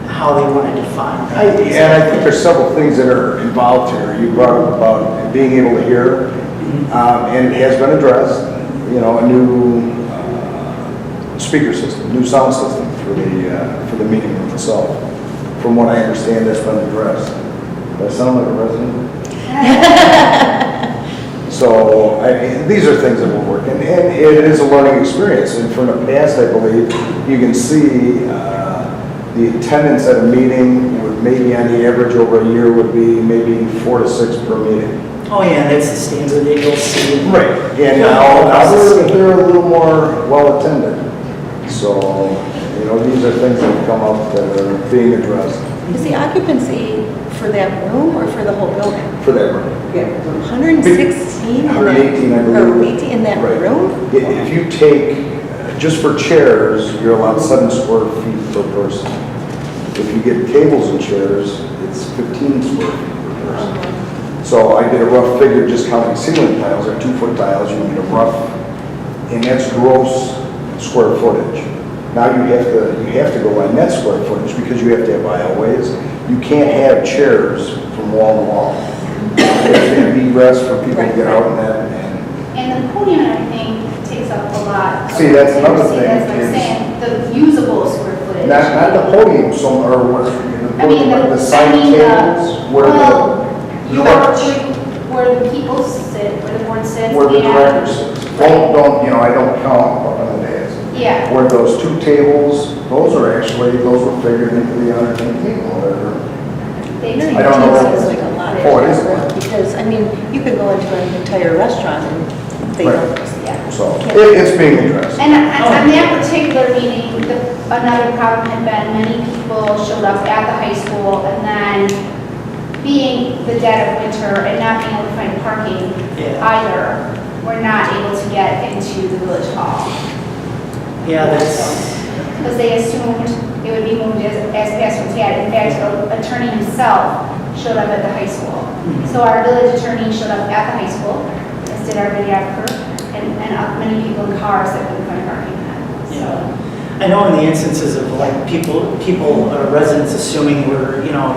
how they want to define that. And I think there's several things that are involved here. You brought up about being able to hear, and it has been addressed. A new speaker system, new sound system for the meeting room itself. From what I understand, that's been addressed. Do I sound like a resident? So these are things that will work, and it is a learning experience. And from the past, I believe, you can see the attendance at a meeting would maybe on the average over a year would be maybe 4 to 6 per meeting. Oh yeah, that's the standard that you'll see. Right, and now they're a little more well attended. So these are things that come up that are being addressed. Is the occupancy for that room or for the whole building? For that room. 116? 118, I believe. Or 18 in that room? If you take, just for chairs, you're allowed 7 square feet per person. If you get tables and chairs, it's 15 square feet per person. So I did a rough figure just counting ceiling tiles, or 2-foot tiles, you need a rough, and that's gross square footage. Now you have to go by net square footage, because you have to have aisleways. You can't have chairs from wall to wall. There's going to be rest for people to get out and that. And the podium, I think, takes up a lot. See, that's another thing. That's what I'm saying, the usable square footage. Not the podium, or what, the side tables, where the people sit, where the board sits. where the director sits. I don't count up on the days. Yeah. Where those 2 tables, those were figured into the underneath table, whatever. They I don't know. It's like a lot of Oh, it is. because, you could go into an entire restaurant and they don't. Yeah. So it's being addressed. And on that particular meeting, another problem had been many people showed up at the high school, and then being the dead of winter and not being able to find parking either, we're not able to get into the village hall. Yeah, that's. Because they assumed it would be moved as fast as had. In fact, the attorney himself showed up at the high school. So our village attorney showed up at the high school, as did our videographer, and many people in cars that couldn't find parking. So. I know in the instances of residents assuming a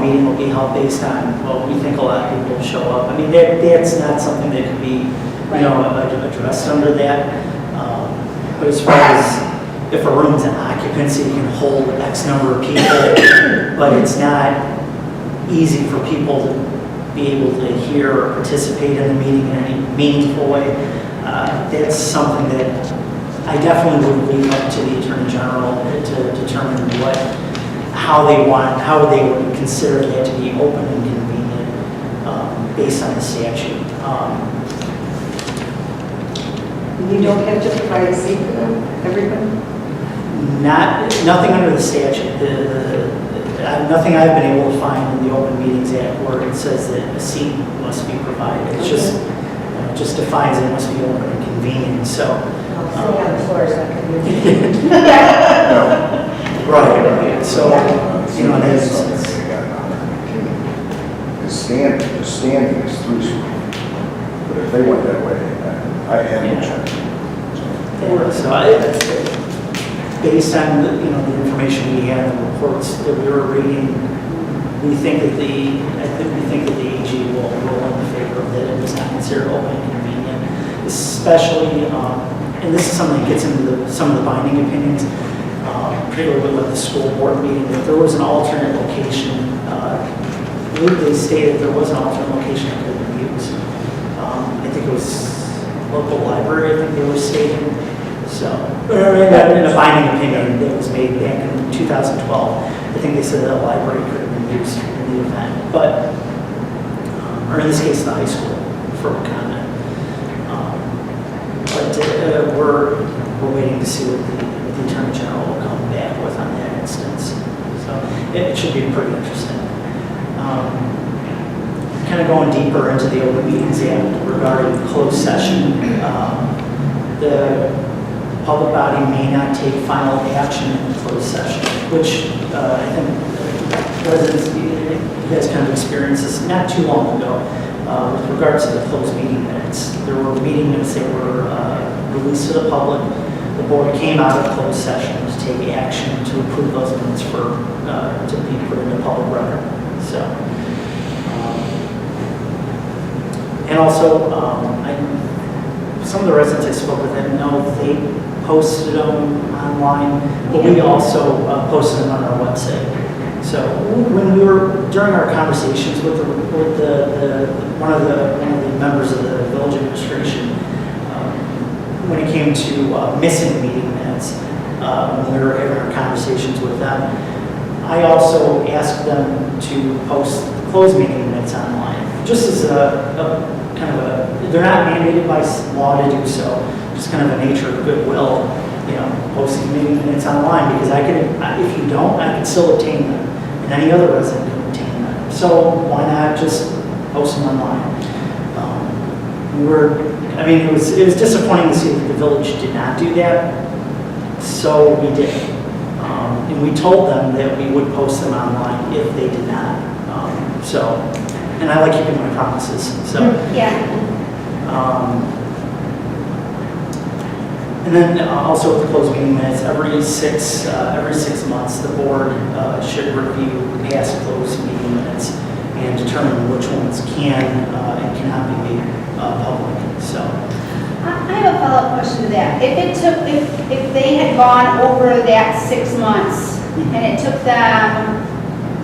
meeting will be held based on, we think a lot of people will show up. I mean, that's not something that can be, addressed under that. But as far as if a room's in occupancy, it can hold X number of people, but it's not easy for people to be able to hear or participate in the meeting in any meaningful way. That's something that I definitely would leave up to the Attorney General to determine how they would consider that to be open and convenient based on the statute. You don't have to provide a seat for them, everybody? Nothing under the statute. Nothing I've been able to find in the Open Meetings Act where it says that a seat must be provided. It's just defines it must be open and convenient. So Sitting on the floor is not going to be. right. So that's standing is 3 square. But if they went that way, I have no check. so based on the information we had and the reports that we were reading, we think that the AG will rule in favor of that. It was not considered open and convenient, especially, and this is something that gets into some of the binding opinions, particularly with the school board meeting, that there was an alternate location. I believe they stated there was an alternate location that could be used. I think it was local library, I think they were stating. So, in a binding opinion that was made back in 2012, I think they said that a library could have been used in the event, but, or in this case, the high school for Wauconda. But we're waiting to see what the Attorney General will come back with on that instance. So it should be pretty interesting. Kind of going deeper into the Open Meetings Act regarding closed session, the public body may not take final action in closed session, which I think residents, you guys kind of experienced this not too long ago with regards to the closed meeting minutes. There were meeting minutes that were released to the public. The board came out of closed session to take action to approve those minutes to be put in the public record. So, and also, some of the residents I spoke with, I know they posted them online, but we also posted them on our website. So when we were, during our conversations with one of the members of the village administration, when it came to missing meeting minutes, when we were having our conversations with them, I also asked them to post the closed meeting minutes online, just as a kind of they're not mandated by law to do so, just kind of a nature of goodwill, posting meeting minutes online, because I could, if you don't, I can still obtain them, and any other resident can obtain them. So why not just post them online? It was disappointing to see that the village did not do that, so we did. And we told them that we would post them online if they did not. And I like keeping my promises, so. Yeah. And then also with the closed meeting minutes, every 6 months, the board should review past closed meeting minutes and determine which ones can and cannot be made public, so. I have a follow-up question to that. If they had gone over that 6 months and it took them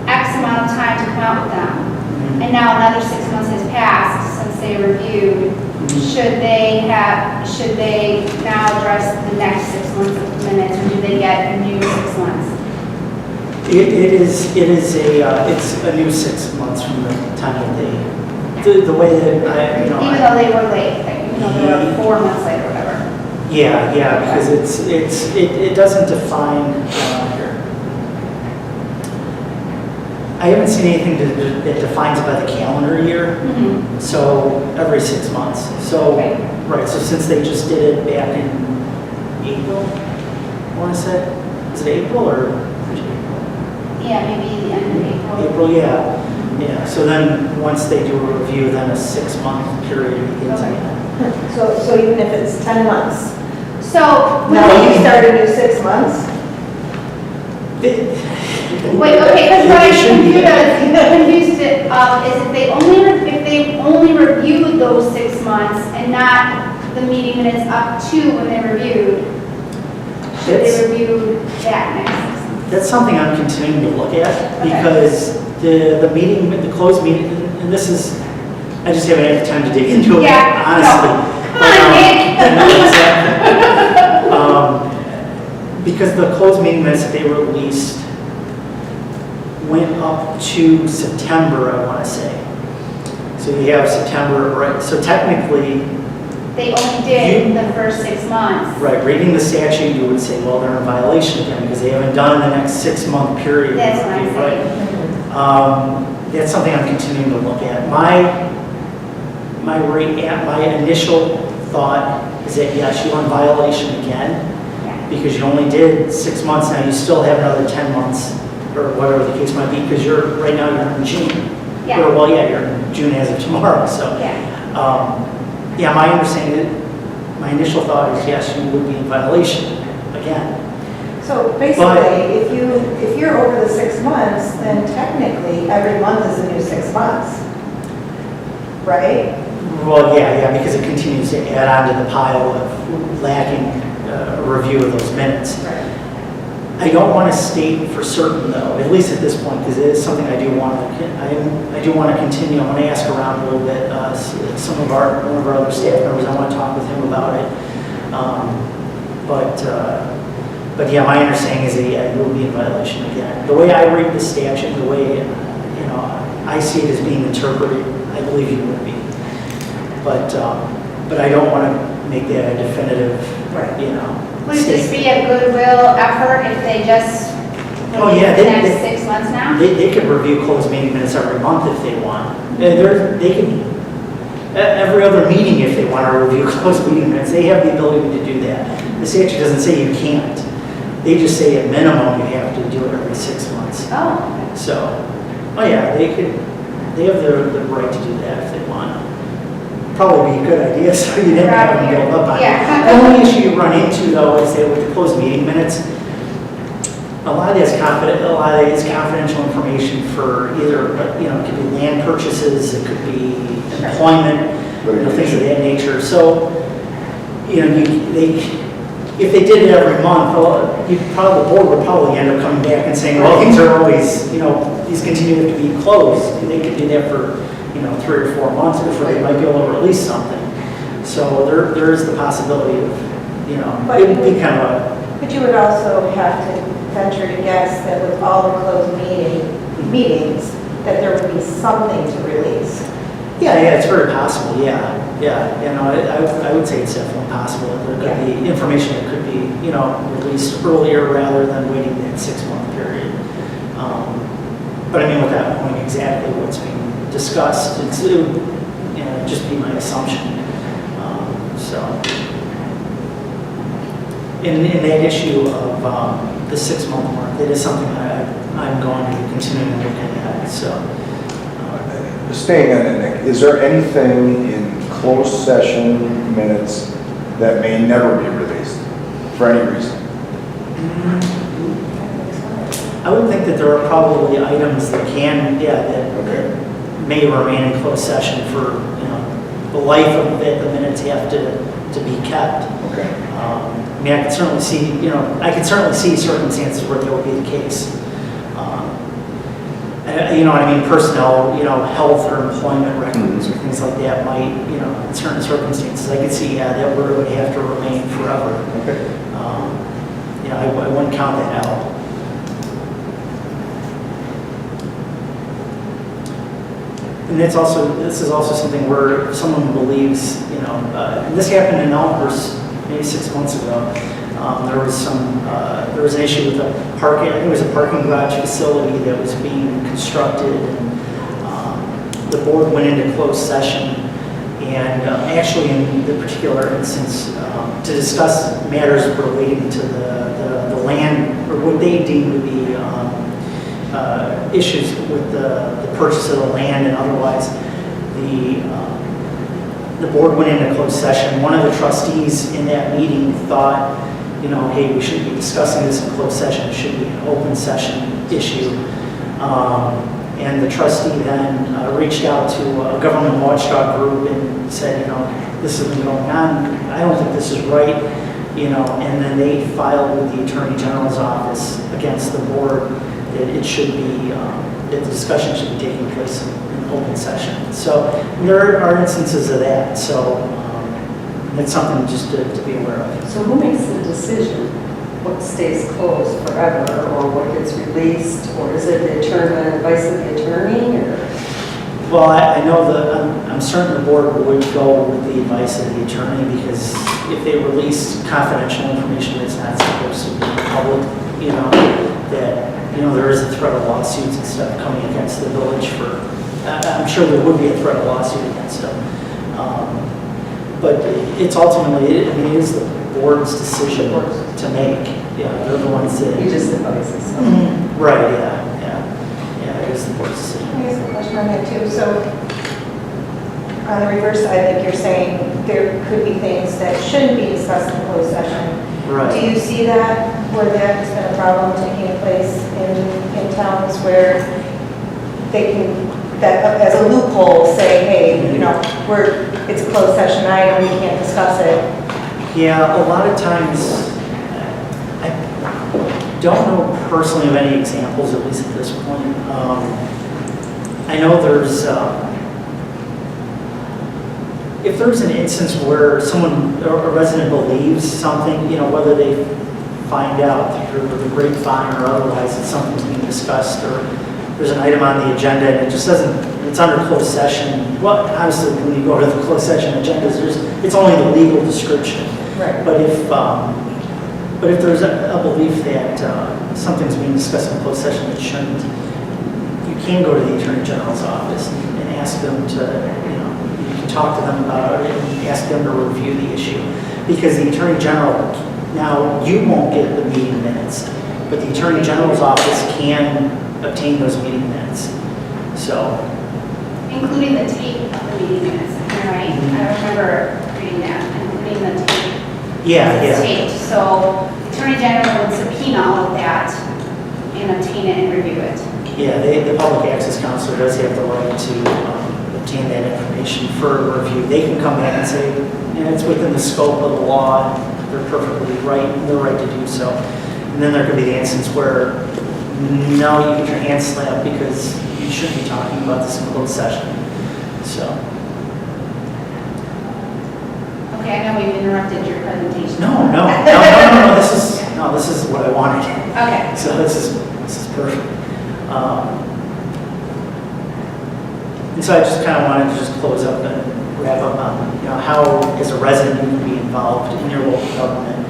X amount of time to come out with them, and now another 6 months has passed since they reviewed, should they now address the next 6 months of minutes, or do they get a new 6 months? It's a new 6 months from the time that the way that Even though they were late, even though they were 4 months late or whatever. Yeah, because it doesn't define here. I haven't seen anything that defines by the calendar year. Mm-hmm. So every 6 months. So right. So since they just did it back in April, I want to say, is it April or? Yeah, maybe the end of April. April, yeah. So then once they do a review, then a 6 month period begins again. So even if it's 10 months, So, now you start a new 6 months? wait, okay, because what I confused it is if they only reviewed those 6 months and not the meeting minutes up to when they reviewed, should they review that next 6 months? That's something I'm continuing to look at, Okay. because the closed meeting, in and this is, I just haven't had the time to dig into it, Yeah, honestly. no. Come on, Nick. Because the closed meeting minutes that they released went up to September, I want to say. So you have September, right? So technically, They only did the first 6 months. right, reading the statute, you would say, well, they're in violation again because they haven't done the next 6-month period. That's what I'm Right? That's something I'm continuing to look at. My initial thought is that yes, you're in violation again Yeah. because you only did 6 months. Now you still have another 10 months or whatever the case might be because right now you're in June. Yeah. Or, well, yeah, you're in June as of tomorrow. So Yeah. yeah, my understanding, my initial thought is yes, you would be in violation again. So basically, if you're over the 6 months, then technically every month is a new 6 months, right? Well, yeah, because it continues to add on to the pile of lacking review of those minutes. I don't want to state for certain, though, at least at this point, because it is something I do want to continue. I want to ask around a little bit. One of our other staff members, I want to talk with him about it. But yeah, my understanding is that yeah, you will be in violation again. The way I read the statute, the way I see it as being interpreted, I believe you would be. But I don't want to make that a definitive, Would this be a goodwill effort if they just, Oh, yeah, the next 6 months now? They could review closed meeting minutes every month if they want. They can, every other meeting if they want to review closed meeting minutes, they have the ability to do that. The statute doesn't say you can't. They just say at minimum you have to do it every 6 months. Oh, So, they have the right to do that if they want. Probably be a good idea, so you didn't have them build up on it. Yeah. The only issue you run into though is that with the closed meeting minutes, a lot of that is confidential information for either, it could be land purchases, it could be employment, things of that nature. So, if they did it every month, the board would probably end up coming back and saying, well, these are always, these continue to be closed. And they could do that for, 3 or 4 months before they might be able to release something. So there is the possibility of, it would be kind of a. But you would also have to venture to guess that with all the closed meetings, that there would be something to release. Yeah, it's very possible, yeah. I would say it's definitely possible that there could be information that could be, released earlier rather than waiting that 6-month period. But I mean, without knowing exactly what's being discussed, it would, just be my assumption. In that issue of the 6-month mark, that is something I'm going to continue to look at, so. Staying on it, Nick, is there anything in closed session minutes that may never be released for any reason? I would think that there are probably items that that may remain in closed session for, the life of it, the minutes have to be kept. Okay. I can certainly see circumstances where that would be the case. Personnel, health or employment records or things like that might, in certain circumstances, I could see, that would have to remain forever. Okay. I wouldn't count that out. And this is also something where if someone believes, and this happened in Elmhurst maybe 6 months ago. There was an issue with a parking, I think it was a parking garage facility that was being constructed, and the board went into closed session, and actually in the particular instance, to discuss matters relating to the land, or what they deemed to be issues with the purchase of the land and otherwise. The board went into closed session. One of the trustees in that meeting thought, hey, we shouldn't be discussing this in closed session. It should be an open session issue. And the trustee then reached out to a government watchdog group and said, this has been going on. I don't think this is right. And then they filed with the Attorney General's office against the board that it should be that the discussion should be taking place in open session. So there are instances of that, so that's something just to be aware of. So who makes the decision? What stays closed forever, or what gets released, or is it the attorney, advice of the attorney, or? Well, I know I'm certain the board would go with the advice of the attorney, because if they release confidential information that's not supposed to be public, that, there is a threat of lawsuits and stuff coming against the village for, I'm sure there would be a threat of lawsuit against them. But it's ultimately, it is the board's decision to make. Yeah, they're the ones that. You just advise us. Right, yeah, it is the board's decision. Can I ask a question on that too? So on the reverse side, like you're saying, there could be things that shouldn't be discussed in closed session. Right. Do you see that where that has been a problem taking place in towns where they can, that as a loophole, say, hey, it's a closed session item, we can't discuss it? Yeah, a lot of times, I don't know personally of any examples, at least at this point. I know there's, if there's an instance where a resident believes something, whether they find out through the grapevine or otherwise that something's being discussed, or there's an item on the agenda and it just doesn't, it's under closed session. Well, obviously, when you go to the closed session agendas, it's only the legal description. Right. But if there's a belief that something's being discussed in closed session that shouldn't, you can go to the Attorney General's office and ask them to, you can talk to them about it and ask them to review the issue. Because the Attorney General, now you won't get the meeting minutes, but the Attorney General's office can obtain those meeting minutes. So. Including the tape of the meeting minutes, am I right? I remember reading that, including the tape. Yeah. Taped. So the Attorney General would subpoena all of that and obtain it and review it. Yeah, the Public Access Council does have the right to obtain that information for review. They can come back and say, it's within the scope of the law, they're perfectly right, they're right to do so. And then there could be the instance where, no, you get your hands slapped because you shouldn't be talking about this in closed session. So. Okay, I know we've interrupted your presentation. No, this is what I wanted. Okay. So this is perfect. And so I just kind of wanted to just close up and wrap up on, how as a resident you can be involved in your local government.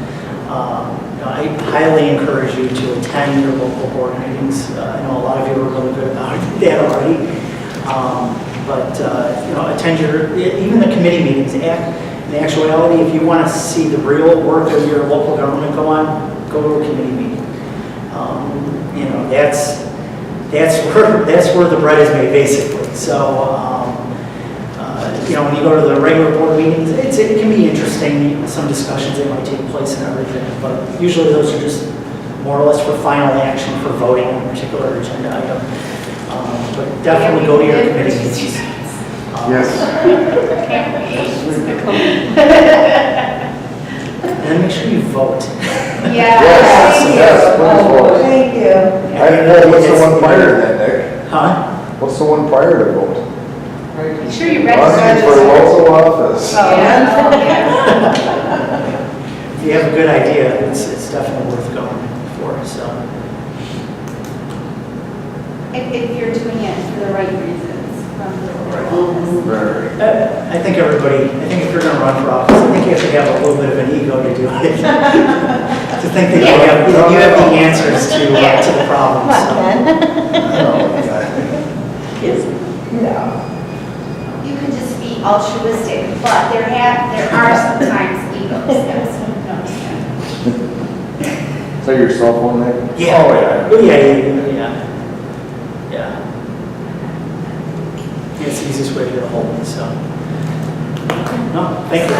I highly encourage you to attend your local board meetings. I know a lot of you are really good about that already. Attend even the committee meetings. In actuality, if you want to see the real work of your local government go on, go to a committee meeting. That's where the bread is made, basically. So, when you go to the regular board meetings, it can be interesting, some discussions that might take place and everything, but usually those are just more or less for final action for voting on a particular agenda item. But definitely go to your committee meetings. Yes. And then make sure you vote. Yeah. Yes, please vote. Thank you. What's the one prior to that, Nick? Huh? What's the one prior to vote? Make sure you Asking register. for local office. Yeah. If you have a good idea, it's definitely worth going for. So. If you're doing it for the right reasons. From the Very. I think if you're going to run for office, I think you have to have a little bit of an ego to do it. To think that you have the answers to the problems. Come on, Yeah. You can just be altruistic, but there are sometimes egos. Yes. Is that your cell phone, Nick? Yeah. Oh, yeah. Yeah. It's the easiest way to get a hold of me, so. No, thank you.